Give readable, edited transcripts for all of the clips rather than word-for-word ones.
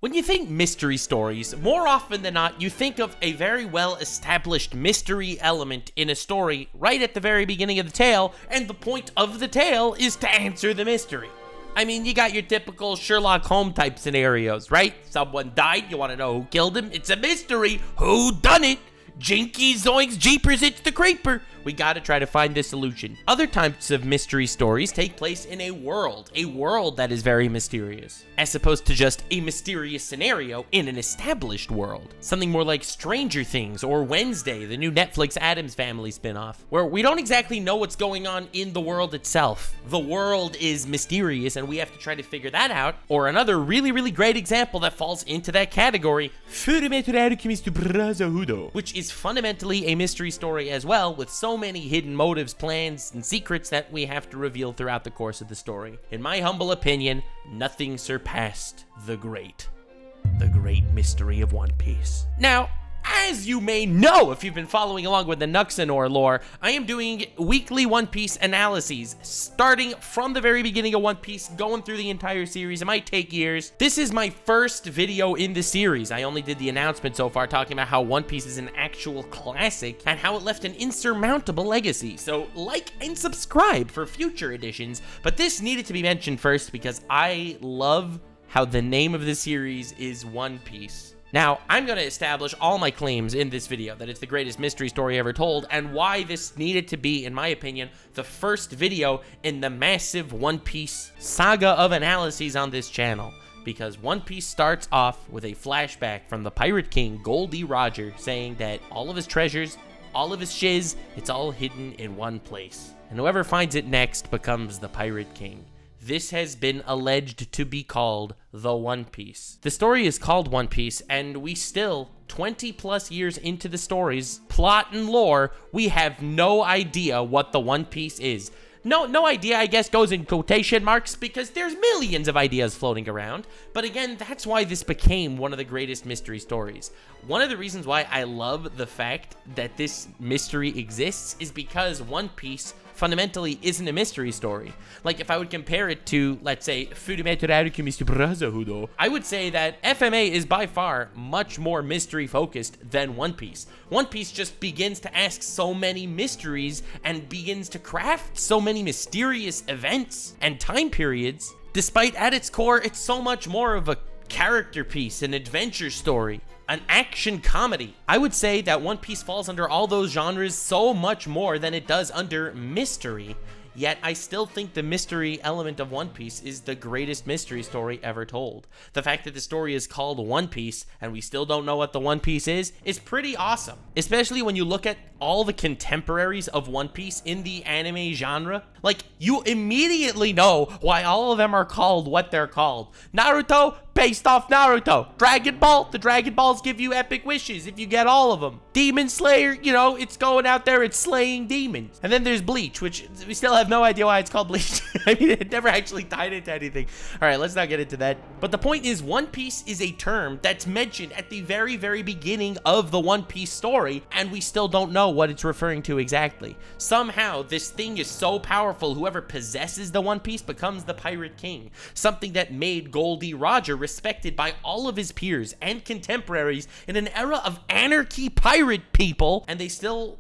When you think mystery stories, more often than not, you think of a very well-established mystery element in a story right at the very beginning of the tale, and the point of the tale is to answer the mystery. I mean, you got your typical Sherlock Holmes type scenarios, right? Someone died, you want to know who killed him? It's a mystery. Who done it? Jinky zoinks jeepers, it's the creeper. We gotta try to find the solution. Other types of mystery stories take place in a world that is very mysterious, as opposed to just a mysterious scenario in an established world. Something more like Stranger Things or Wednesday, the new Netflix Addams Family spinoff, where we don't exactly know what's going on in the world itself. The world is mysterious and we have to try to figure that out. Or another really great example that falls into that category, which is fundamentally a mystery story as well, with so many hidden motives, plans, and secrets that we have to reveal throughout the course of the story. In my humble opinion, nothing surpassed the great mystery of One Piece. Now, as you may know, if you've been following along with the Nuxanor lore, I am doing weekly One Piece analyses, starting from the very beginning of One Piece, going through the entire series. It might take years. This is my first video in the series. I only did the announcement so far, talking about how One Piece is an actual classic and how it left an insurmountable legacy. So like and subscribe for future editions, but this needed to be mentioned first because I love how the name of the series is One Piece. Now, I'm going to establish all my claims in this video, that it's the greatest mystery story ever told, and why this needed to be, in my opinion, the first video in the massive One Piece saga of analyses on this channel. Because One Piece starts off with a flashback from the Pirate King, Goldie Roger, saying that all of his treasures, all of his shiz, it's all hidden in one place. And whoever finds it next becomes the Pirate King. This has been alleged to be called the One Piece. The story is called One Piece, and we still, 20 plus years into the story's plot and lore, we have no idea what the One Piece is. No idea, I guess, goes in quotation marks because there's millions of ideas floating around. But again, that's why this became one of the greatest mystery stories. One of the reasons why I love the fact that this mystery exists is because One Piece fundamentally isn't a mystery story. Like, if I would compare it to, let's say, I would say that FMA is by far much more mystery focused than One Piece. One Piece just begins to ask so many mysteries and begins to craft so many mysterious events and time periods, despite at its core, it's so much more of a character piece, an adventure story, an action comedy. I would say that One Piece falls under all those genres so much more than it does under mystery, yet I still think the mystery element of One Piece is the greatest mystery story ever told. The fact that the story is called One Piece and we still don't know what the One Piece is pretty awesome. Especially when you look at all the contemporaries of One Piece in the anime genre. Like, you immediately know why all of them are called what they're called. Naruto, based off Naruto. Dragon Ball, the Dragon Balls give you epic wishes if you get all of them. Demon Slayer, you know, it's going out there, it's slaying demons. And then there's Bleach, which we still have no idea why it's called Bleach. I mean, it never actually tied into anything. All right, let's not get into that. But the point is, One Piece is a term that's mentioned at the very beginning of the One Piece story, and we still don't know what it's referring to exactly. Somehow, this thing is so powerful, whoever possesses the One Piece becomes the Pirate King. Something that made Goldie Roger respected by all of his peers and contemporaries in an era of anarchy pirate people, and they still,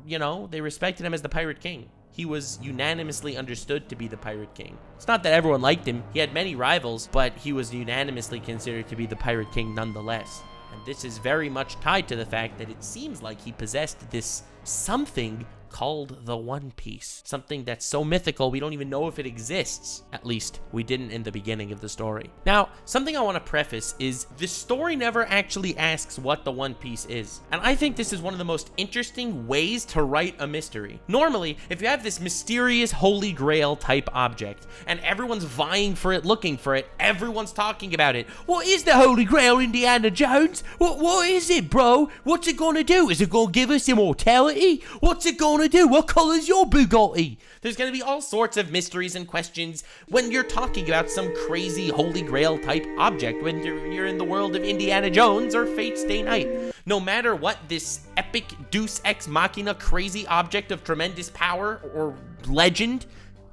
you know, they respected him as the Pirate King. He was unanimously understood to be the Pirate King. It's not that everyone liked him. He had many rivals, but he was unanimously considered to be the Pirate King nonetheless. And this is very much tied to the fact that it seems like he possessed this something called the One Piece. Something that's so mythical, we don't even know if it exists. At least, we didn't in the beginning of the story. Now, something I want to preface is the story never actually asks what the One Piece is. And I think this is one of the most interesting ways to write a mystery. Normally, if you have this mysterious Holy Grail type object, and everyone's vying for it, looking for it, everyone's talking about it. What is the Holy Grail, Indiana Jones? What is it, bro? What's it gonna do? Is it gonna give us immortality? What's it gonna do? What color's your Bugatti? There's gonna be all sorts of mysteries and questions when you're talking about some crazy Holy Grail type object, when you're in the world of Indiana Jones or Fate's Day Night. No matter what this epic Deus Ex Machina crazy object of tremendous power or legend,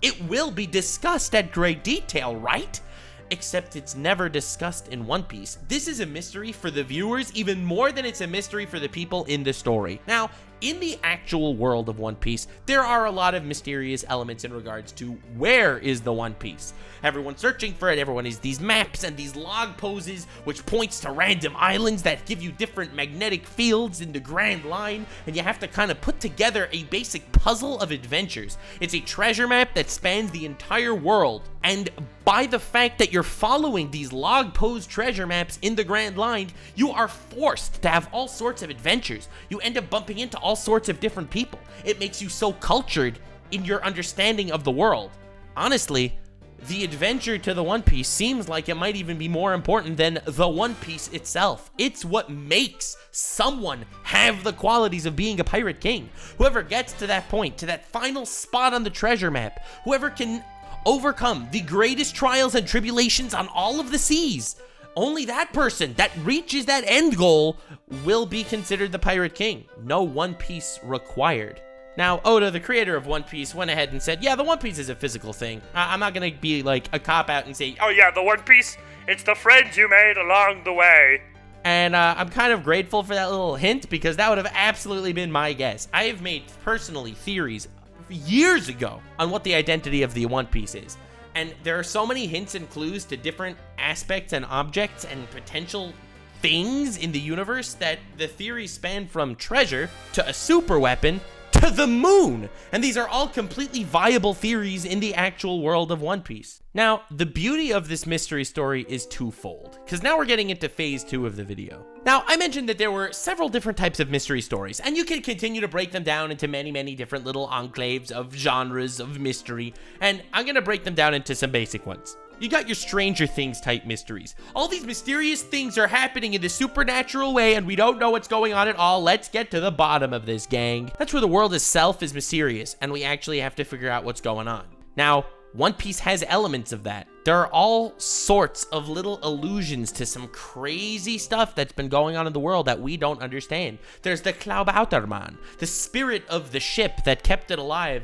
it will be discussed at great detail, right? except it's never discussed in One Piece. This is a mystery for the viewers even more than it's a mystery for the people in the story. Now, in the actual world of One Piece, there are a lot of mysterious elements in regards to where is the One Piece. Everyone's searching for it, everyone has these maps and these log poses, which points to random islands that give you different magnetic fields in the Grand Line, and you have to kind of put together a basic puzzle of adventures. It's a treasure map that spans the entire world, and by the fact that you're following these log pose treasure maps in the Grand Line, you are forced to have all sorts of adventures. You end up bumping into all sorts of different people. It makes you so cultured in your understanding of the world. Honestly, the adventure to the One Piece seems like it might even be more important than the One Piece itself. It's what makes someone have the qualities of being a pirate king. Whoever gets to that point, to that final spot on the treasure map, whoever can overcome the greatest trials and tribulations on all of the seas, only that person that reaches that end goal will be considered the pirate king. No One Piece required. Now, Oda, the creator of One Piece, went ahead and said, yeah, the One Piece is a physical thing. I'm not going to be like a cop-out and say, oh yeah, the One Piece, it's the friends you made along the way. And I'm kind of grateful for that little hint, because that would have absolutely been my guess. I have made, personally, theories years ago on what the identity of the One Piece is. And there are so many hints and clues to different aspects and objects and potential things in the universe that the theories span from treasure to a super weapon to the moon, and these are all completely viable theories in the actual world of One Piece. Now, the beauty of this mystery story is twofold, because now we're getting into phase 2 of the video. Now, I mentioned that there were several different types of mystery stories, and you can continue to break them down into many different little enclaves of genres of mystery, and I'm gonna break them down into some basic ones. You got your Stranger Things type mysteries. All these mysterious things are happening in the supernatural way and we don't know what's going on at all. Let's get to the bottom of this, gang. That's where the world itself is mysterious and we actually have to figure out what's going on. Now, One Piece has elements of that. There are all sorts of little allusions to some crazy stuff that's been going on in the world that we don't understand. There's the Klaubautermann, the spirit of the ship that kept it alive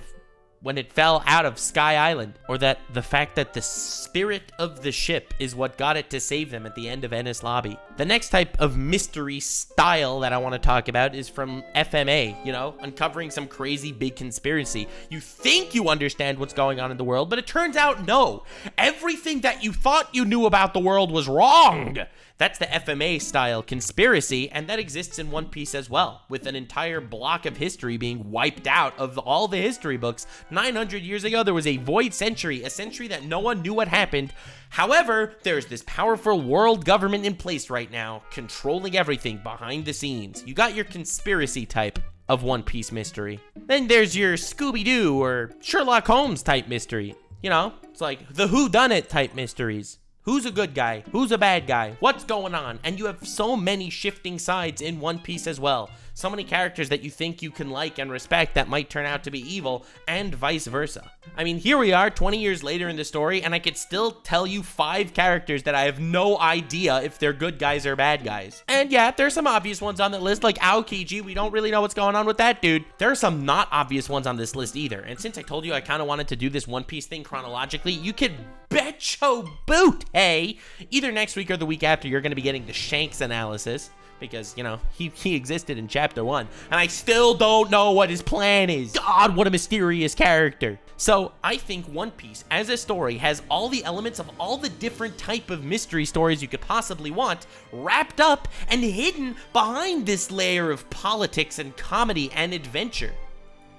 when it fell out of Sky Island, or that the fact that the spirit of the ship is what got it to save them at the end of Enies Lobby. The next type of mystery style that I want to talk about is from FMA, you know, uncovering some crazy big conspiracy. You think you understand what's going on in the world, but it turns out no. Everything that you thought you knew about the world was wrong. That's the FMA style conspiracy, and that exists in One Piece as well, with an entire block of history being wiped out of all the history books. 900 years ago, there was a void century, a century that no one knew what happened. However, there's this powerful world government in place right now, controlling everything behind the scenes. You got your conspiracy type of One Piece mystery. Then there's your Scooby-Doo or Sherlock Holmes type mystery. You know, it's like the whodunit type mysteries. Who's a good guy? Who's a bad guy? What's going on? And you have so many shifting sides in One Piece as well. So many characters that you think you can like and respect that might turn out to be evil, and vice versa. I mean, here we are 20 years later in the story, and I could still tell you 5 characters that I have no idea if they're good guys or bad guys. And yeah, there's some obvious ones on that list, like Aokiji. We don't really know what's going on with that dude. There are some not obvious ones on this list either. And since I told you I kind of wanted to do this One Piece thing chronologically, you could bet your boot, hey, either next week or the week after, you're going to be getting the Shanks analysis. Because, you know, he existed in chapter 1. And I still don't know what his plan is. God, what a mysterious character. So, I think One Piece, as a story, has all the elements of all the different type of mystery stories you could possibly want, wrapped up and hidden behind this layer of politics and comedy and adventure.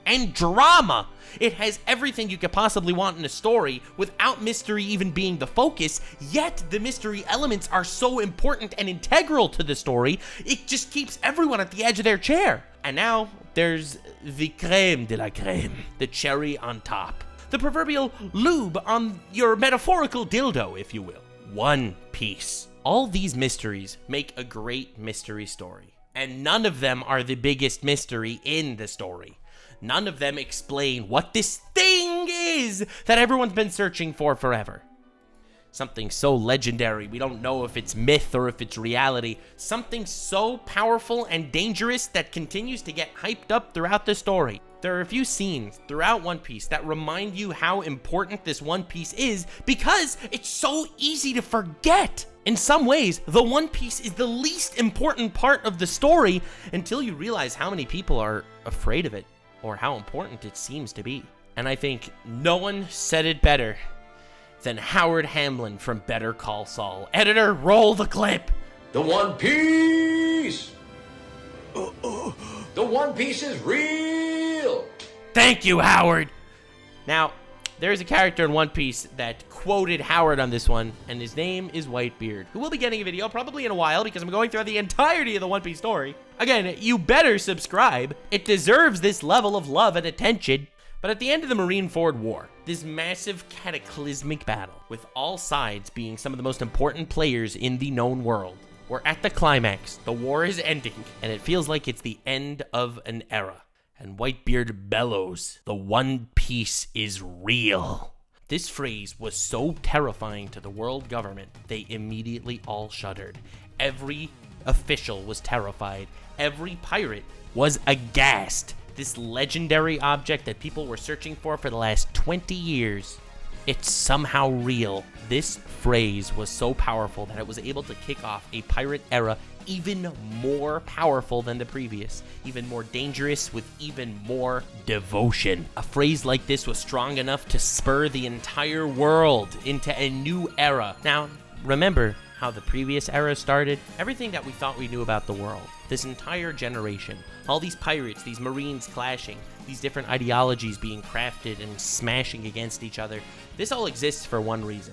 And drama. It has everything you could possibly want in a story without mystery even being the focus, yet the mystery elements are so important and integral to the story, it just keeps everyone at the edge of their chair. And now there's the creme de la creme, the cherry on top. The proverbial lube on your metaphorical dildo, if you will. One Piece. All these mysteries make a great mystery story, and none of them are the biggest mystery in the story. None of them explain what this thing is that everyone's been searching for forever. Something so legendary, we don't know if it's myth or if it's reality. Something so powerful and dangerous that continues to get hyped up throughout the story. There are a few scenes throughout One Piece that remind you how important this One Piece is because it's so easy to forget. In some ways, the One Piece is the least important part of the story until you realize how many people are afraid of it or how important it seems to be. And I think no one said it better than Howard Hamlin from Better Call Saul. Editor, roll the clip. The One Piece! The One Piece is real! Thank you, Howard. Now, there's a character in One Piece that quoted Howard on this one, and his name is Whitebeard, who will be getting a video probably in a while because I'm going through the entirety of the One Piece story. Again, you better subscribe. It deserves this level of love and attention. But at the end of the Marineford War, this massive cataclysmic battle, with all sides being some of the most important players in the known world, we're at the climax. The war is ending, and it feels like it's the end of an era. And Whitebeard bellows, "The One Piece is real." This phrase was so terrifying to the world government, they immediately all shuddered. Every official was terrified. Every pirate was aghast. This legendary object that people were searching for the last 20 years, it's somehow real. This phrase was so powerful that it was able to kick off a pirate era even more powerful than the previous, even more dangerous with even more devotion. A phrase like this was strong enough to spur the entire world into a new era. Now, remember how the previous era started? Everything that we thought we knew about the world, this entire generation, all these pirates, these marines clashing, these different ideologies being crafted and smashing against each other, this all exists for one reason.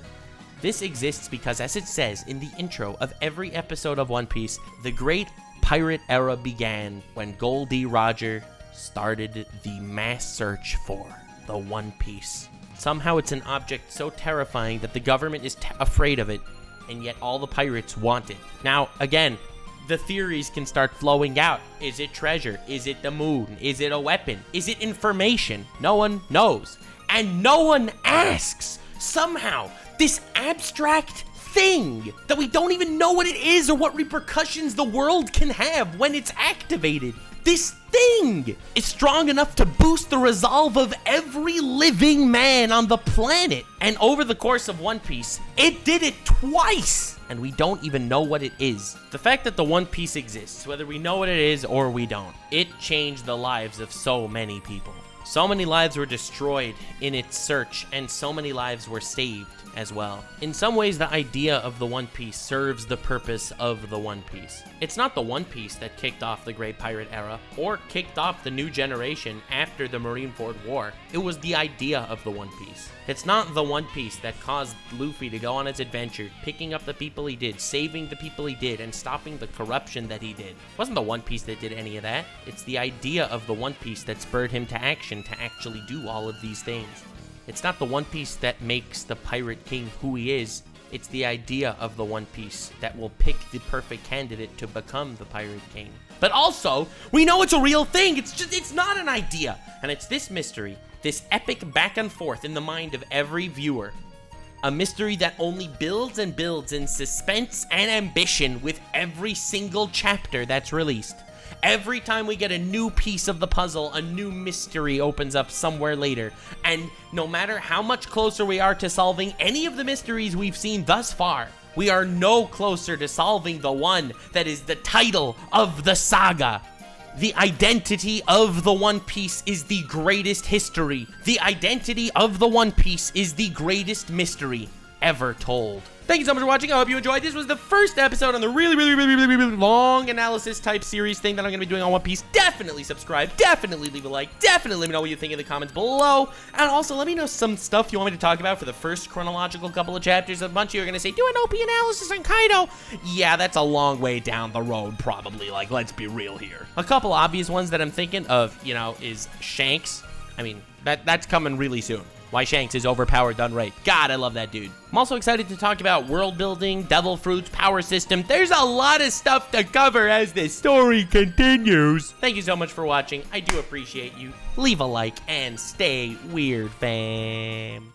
This exists because, as it says in the intro of every episode of One Piece, the great pirate era began when Goldie Roger started the mass search for the One Piece. Somehow it's an object so terrifying that the government is afraid of it, and yet all the pirates want it. Now, again, the theories can start flowing out. Is it treasure? Is it the moon? Is it a weapon? Is it information? No one knows. And no one asks. Somehow, this abstract thing that we don't even know what it is or what repercussions the world can have when it's activated. This thing is strong enough to boost the resolve of every living man on the planet. And over the course of One Piece, it did it twice. And we don't even know what it is. The fact that the One Piece exists, whether we know what it is or we don't, it changed the lives of so many people. So many lives were destroyed in its search, and so many lives were saved as well. In some ways, the idea of the One Piece serves the purpose of the One Piece. It's not the One Piece that kicked off the Great Pirate Era, or kicked off the new generation after the Marineford War. It was the idea of the One Piece. It's not the One Piece that caused Luffy to go on his adventure, picking up the people he did, saving the people he did, and stopping the corruption that he did. It wasn't the One Piece that did any of that. It's the idea of the One Piece that spurred him to action to actually do all of these things. It's not the One Piece that makes the Pirate King who he is. It's the idea of the One Piece that will pick the perfect candidate to become the Pirate King. But also, we know it's a real thing. It's not an idea. And it's this mystery, this epic back and forth in the mind of every viewer. A mystery that only builds and builds in suspense and ambition with every single chapter that's released. Every time we get a new piece of the puzzle, a new mystery opens up somewhere later. And no matter how much closer we are to solving any of the mysteries we've seen thus far, we are no closer to solving the one that is the title of the saga. The identity of the One Piece is the greatest history. The identity of the One Piece is the greatest mystery ever told. Thank you so much for watching. I hope you enjoyed. This was the first episode on the really long analysis type series thing that I'm going to be doing on One Piece. Definitely subscribe. Definitely leave a like. Definitely let me know what you think in the comments below. And also let me know some stuff you want me to talk about for the first chronological couple of chapters. A bunch of you are going to say, do an OP analysis on Kaido. Yeah, that's a long way down the road, probably. Like, let's be real here. A couple obvious ones that I'm thinking of, you know, is Shanks. I mean, that's coming really soon. Why Shanks is overpowered done right. God, I love that dude. I'm also excited to talk about world building, devil fruits, power system. There's a lot of stuff to cover as this story continues. Thank you so much for watching. I do appreciate you. Leave a like and stay weird, fam.